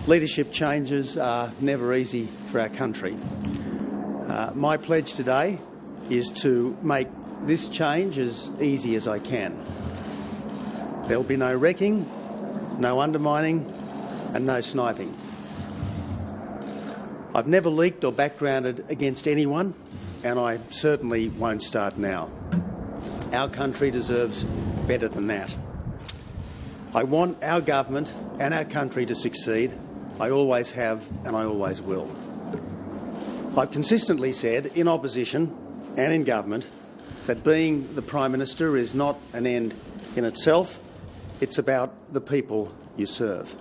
Leadership changes are never easy for our country. My pledge today is to make this change as easy as I can. There will be no wrecking, no undermining and no sniping. I've never leaked or backgrounded against anyone, and I certainly won't start now. Our country deserves better than that. I want our government and our country to succeed. I always have and I always will. I've consistently said, in opposition and in government, that being the Prime Minister is not an end in itself. It's about the people you serve.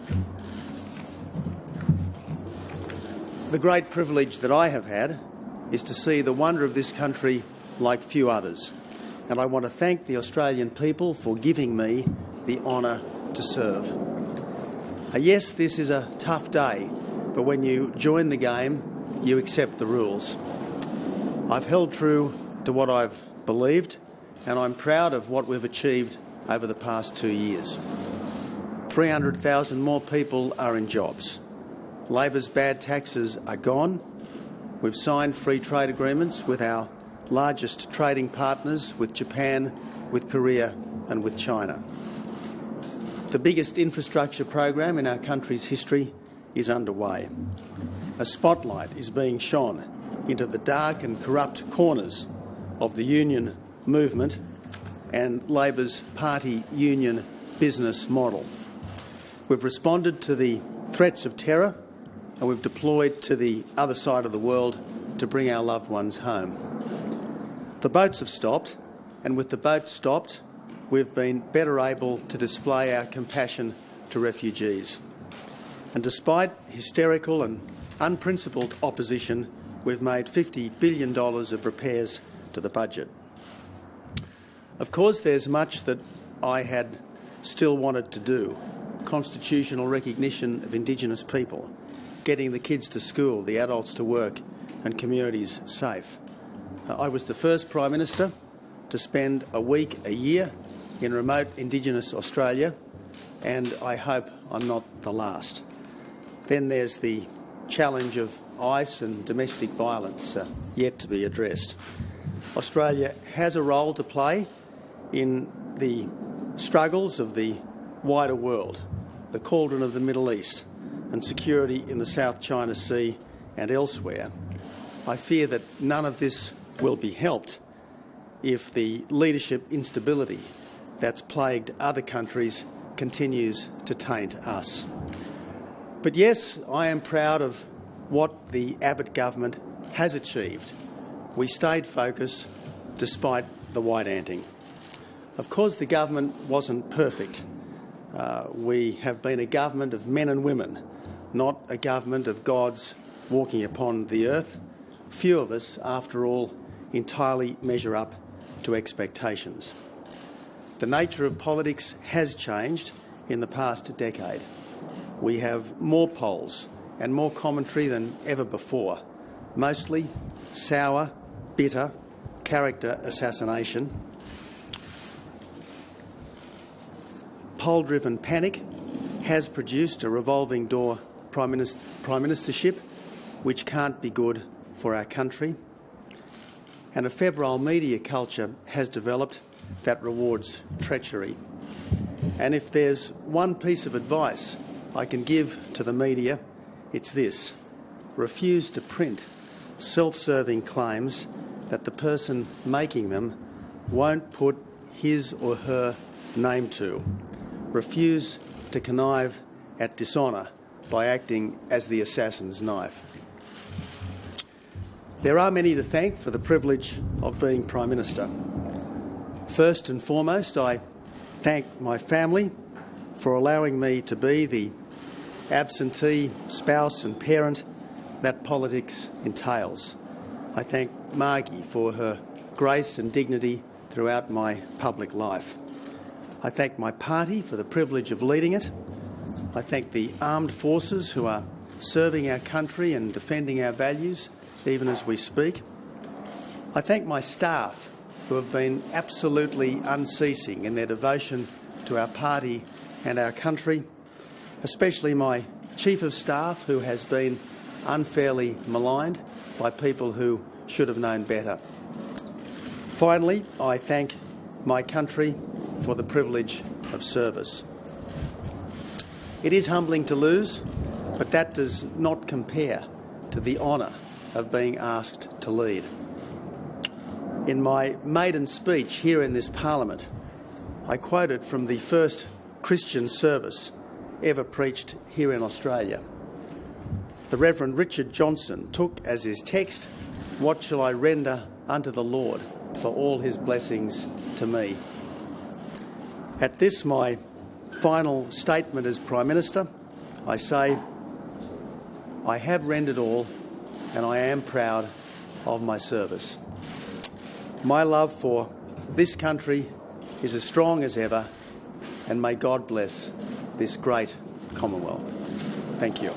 The great privilege that I have had is to see the wonder of this country like few others, and I want to thank the Australian people for giving me the honour to serve. Yes, this is a tough day, but when you join the game, you accept the rules. I've held true to what I've believed, and I'm proud of what we've achieved over the past 2 years. 300,000 more people are in jobs. Labor's bad taxes are gone. We've signed free trade agreements with our largest trading partners, with Japan, with Korea and with China. The biggest infrastructure program in our country's history is underway. A spotlight is being shone into the dark and corrupt corners of the union movement and Labor's party union business model. We've responded to the threats of terror and we've deployed to the other side of the world to bring our loved ones home. The boats have stopped, and with the boats stopped, we've been better able to display our compassion to refugees. And despite hysterical and unprincipled opposition, we've made $50 billion of repairs to the budget. Of course, there's much that I had still wanted to do. Constitutional recognition of Indigenous people, getting the kids to school, the adults to work and communities safe. I was the first Prime Minister to spend a week a year in remote Indigenous Australia, and I hope I'm not the last. Then there's the challenge of ICE and domestic violence yet to be addressed. Australia has a role to play in the struggles of the wider world, the cauldron of the Middle East and security in the South China Sea and elsewhere. I fear that none of this will be helped if the leadership instability that's plagued other countries continues to taint us. But yes, I am proud of what the Abbott government has achieved. We stayed focused despite the white-anting. Of course, the government wasn't perfect. We have been a government of men and women, not a government of gods walking upon the earth. Few of us, after all, entirely measure up to expectations. The nature of politics has changed in the past decade. We have more polls and more commentary than ever before, mostly sour, bitter, character assassination. Poll-driven panic has produced a revolving door prime ministership which can't be good for our country. And a febrile media culture has developed that rewards treachery. And if there's one piece of advice I can give to the media, it's this: refuse to print self-serving claims that the person making them won't put his or her name to. Refuse to connive at dishonour by acting as the assassin's knife. There are many to thank for the privilege of being Prime Minister. First and foremost, I thank my family for allowing me to be the absentee spouse and parent that politics entails. I thank Margie for her grace and dignity throughout my public life. I thank my party for the privilege of leading it. I thank the armed forces who are serving our country and defending our values, even as we speak. I thank my staff who have been absolutely unceasing in their devotion to our party and our country, especially my Chief of Staff who has been unfairly maligned by people who should have known better. Finally, I thank my country for the privilege of service. It is humbling to lose, but that does not compare to the honour of being asked to lead. In my maiden speech here in this Parliament, I quoted from the first Christian service ever preached here in Australia. The Reverend Richard Johnson took as his text, "What shall I render unto the Lord for all his blessings to me?" At this, my final statement as Prime Minister, I say, I have rendered all and I am proud of my service. My love for this country is as strong as ever, and may God bless this great Commonwealth. Thank you.